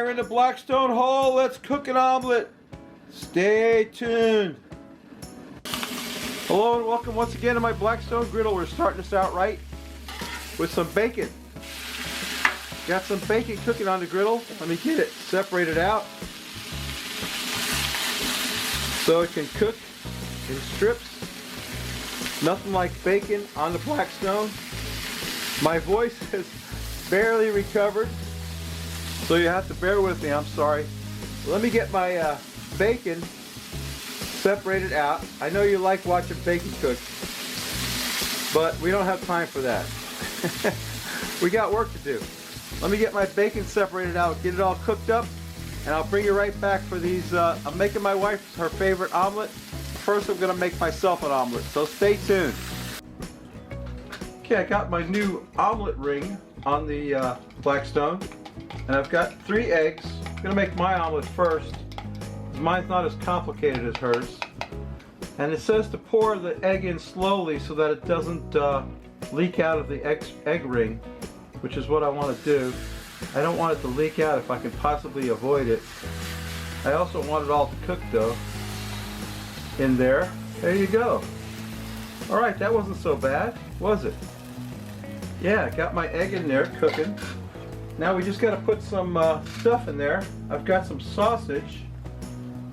fire in the Blackstone hole. Let's cook an omelet. Stay tuned. Hello and welcome once again to my Blackstone griddle. We're starting this out right with some bacon. Got some bacon cooking on the griddle. Let me get it separated out so it can cook in strips. Nothing like bacon on the Blackstone. My voice has barely recovered, so you have to bear with me. I'm sorry. Let me get my bacon separated out. I know you like watching bacon cook, but we don't have time for that. We got work to do. Let me get my bacon separated out, get it all cooked up, and I'll bring you right back for these. I'm making my wife her favorite omelet. First I'm going to make myself an omelet, so stay tuned. Okay, I got my new omelet ring on the Blackstone, and I've got 3 eggs. I'm going to make my omelet first. Mine's not as complicated as hers. And it says to pour the egg in slowly so that it doesn't leak out of the egg ring, which is what I want to do. I don't want it to leak out if I can possibly avoid it. I also want it all to cook though. In there. There you go. Alright, that wasn't so bad, was it? Yeah, got my egg in there cooking. Now we just got to put some stuff in there. I've got some sausage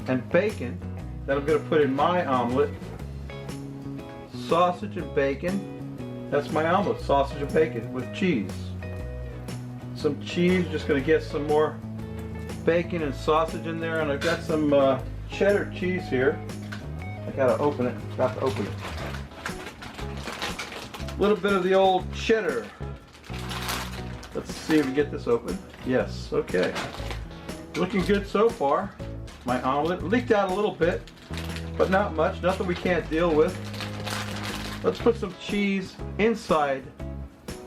and bacon that I'm going to put in my omelet. Sausage and bacon. That's my omelet, sausage and bacon with cheese. Some cheese, just going to get some more bacon and sausage in there, and I've got some cheddar cheese here. I got to open it, got to open it. A little bit of the old cheddar. Let's see if we get this open. Yes, okay. Looking good so far. My omelet leaked out a little bit, but not much, nothing we can't deal with. Let's put some cheese inside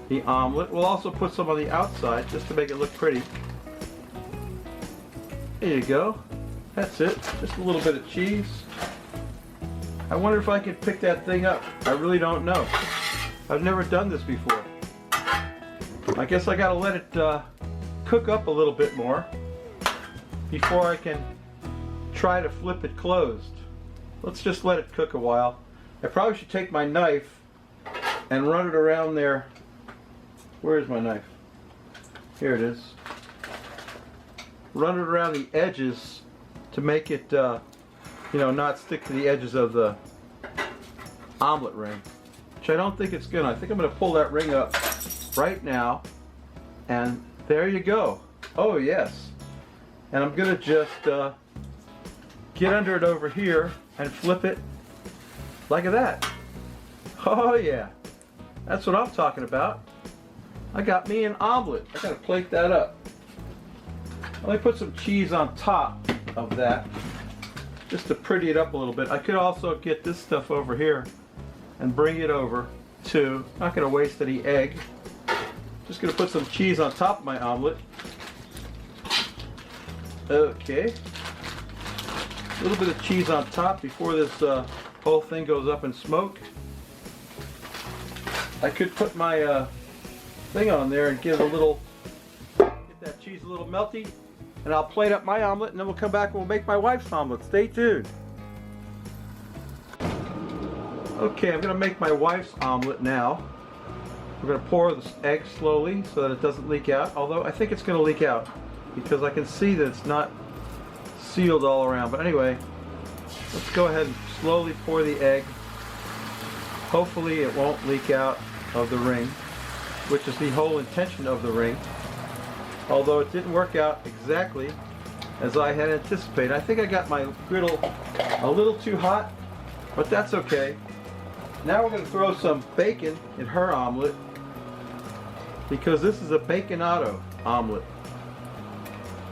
the omelet. We'll also put some on the outside just to make it look pretty. There you go. That's it. Just a little bit of cheese. I wonder if I can pick that thing up. I really don't know. I've never done this before. I guess I gotta let it cook up a little bit more before I can try to flip it closed. Let's just let it cook a while. I probably should take my knife and run it around there. Where is my knife? Here it is. Run it around the edges to make it, you know, not stick to the edges of the omelet ring. Which I don't think it's gonna. I think I'm gonna pull that ring up right now, and there you go. Oh yes. And I'm gonna just get under it over here and flip it like that. Oh yeah, that's what I'm talking about. I got me an omelet. I gotta plate that up. Let me put some cheese on top of that just to pretty it up a little bit. I could also get this stuff over here and bring it over to, not gonna waste any egg. Just gonna put some cheese on top of my omelet. Okay. A little bit of cheese on top before this whole thing goes up in smoke. I could put my thing on there and give a little, get that cheese a little melty, and I'll plate up my omelet, and then we'll come back and we'll make my wife's omelet. Stay tuned. Okay, I'm going to make my wife's omelet now. We're going to pour the egg slowly so that it doesn't leak out, although I think it's going to leak out because I can see that it's not sealed all around. But anyway, let's go ahead and slowly pour the egg. Hopefully it won't leak out of the ring, which is the whole intention of the ring. Although it didn't work out exactly as I had anticipated. I think I got my griddle a little too hot, but that's okay. Now we're going to throw some bacon in her omelet because this is a Baconado omelet.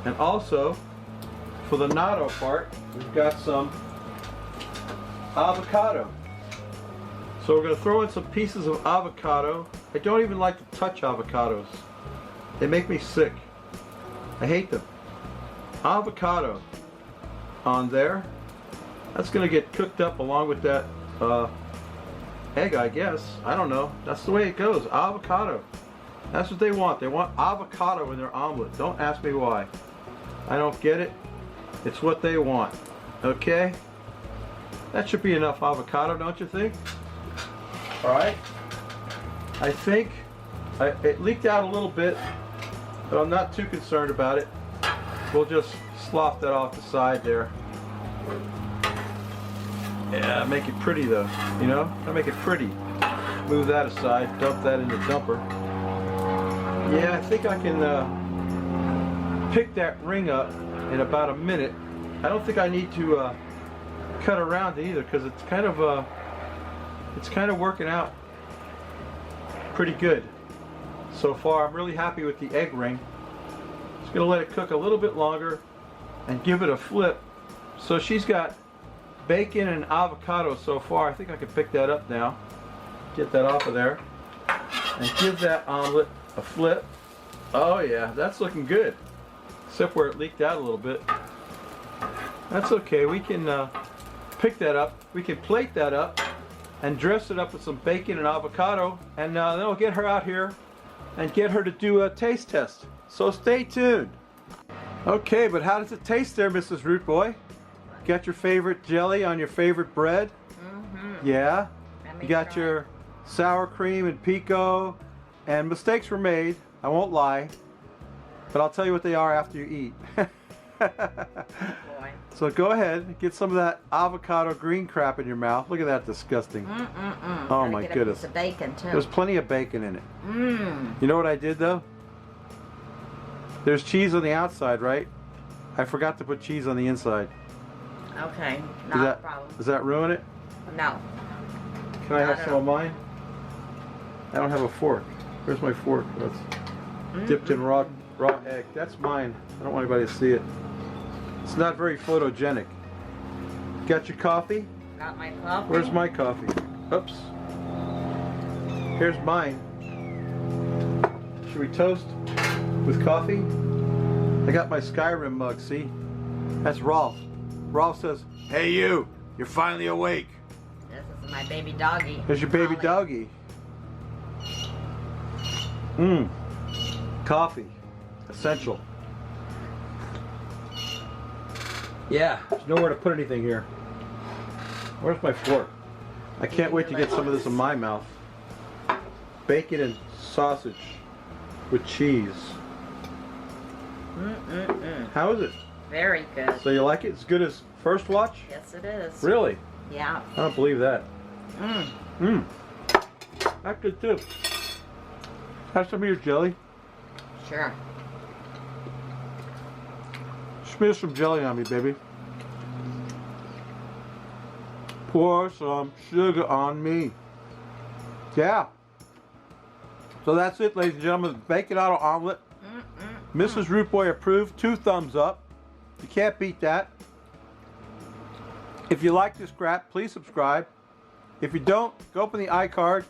And also, for the natto part, we've got some avocado. So we're going to throw in some pieces of avocado. I don't even like to touch avocados. They make me sick. I hate them. Avocado on there. That's going to get cooked up along with that egg, I guess. I don't know. That's the way it goes. Avocado. That's what they want. They want avocado in their omelet. Don't ask me why. I don't get it. It's what they want. Okay? That should be enough avocado, don't you think? Alright. I think it leaked out a little bit, but I'm not too concerned about it. We'll just slough that off the side there. Yeah, make it pretty though, you know? Gotta make it pretty. Move that aside, dump that in the dumper. Yeah, I think I can pick that ring up in about a minute. I don't think I need to cut around it either, because it's kind of working out pretty good so far. I'm really happy with the egg ring. Just gonna let it cook a little bit longer and give it a flip. So she's got bacon and avocado so far. I think I can pick that up now. Get that off of there and give that omelet a flip. Oh yeah, that's looking good. Except where it leaked out a little bit. That's okay. We can pick that up. We can plate that up and dress it up with some bacon and avocado, and then we'll get her out here and get her to do a taste test. So stay tuned. Okay, but how does it taste there, Mrs. Rootboy? Got your favorite jelly on your favorite bread? Mm-hmm. Yeah. You got your sour cream and pico, and mistakes were made, I won't lie, but I'll tell you what they are after you eat. So go ahead and get some of that avocado green crap in your mouth. Look at that, disgusting. Oh my goodness. Get a piece of bacon too. There's plenty of bacon in it. You know what I did though? There's cheese on the outside, right? I forgot to put cheese on the inside. Okay, not a problem. Does that ruin it? No. Can I have some of mine? I don't have a fork. Where's my fork? That's dipped in raw egg. That's mine. I don't want anybody to see it. It's not very photogenic. Got your coffee? Got my coffee. Where's my coffee? Oops. Here's mine. Should we toast with coffee? I got my Skyrim mug, see? That's Rolf. Rolf says, "Hey you, you're finally awake." This is my baby doggy. There's your baby doggy. Coffee. Essential. Yeah, there's nowhere to put anything here. Where's my fork? I can't wait to get some of this in my mouth. Bacon and sausage with cheese. How is it? Very good. So you like it? As good as first watch? Yes, it is. Really? Yeah. I don't believe that. That's good too. Have some of your jelly. Sure. Smear some jelly on me, baby. Pour some sugar on me. Yeah. So that's it, ladies and gentlemen. Baconado Omelet. Mrs. Rootboy approved. 2 thumbs up. You can't beat that. If you like this crap, please subscribe. If you don't, go open the iCard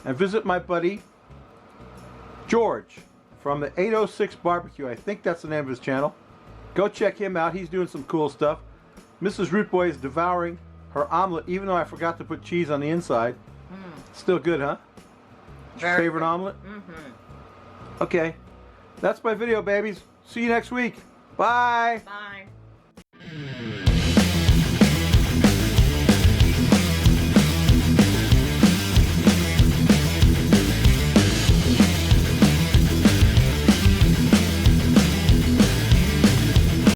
and visit my buddy George from the 806 Barbecue. I think that's the name of his channel. Go check him out. He's doing some cool stuff. Mrs. Rootboy is devouring her omelet, even though I forgot to put cheese on the inside. Still good, huh? Your favorite omelet? Okay. That's my video, babies. See you next week. Bye. Bye.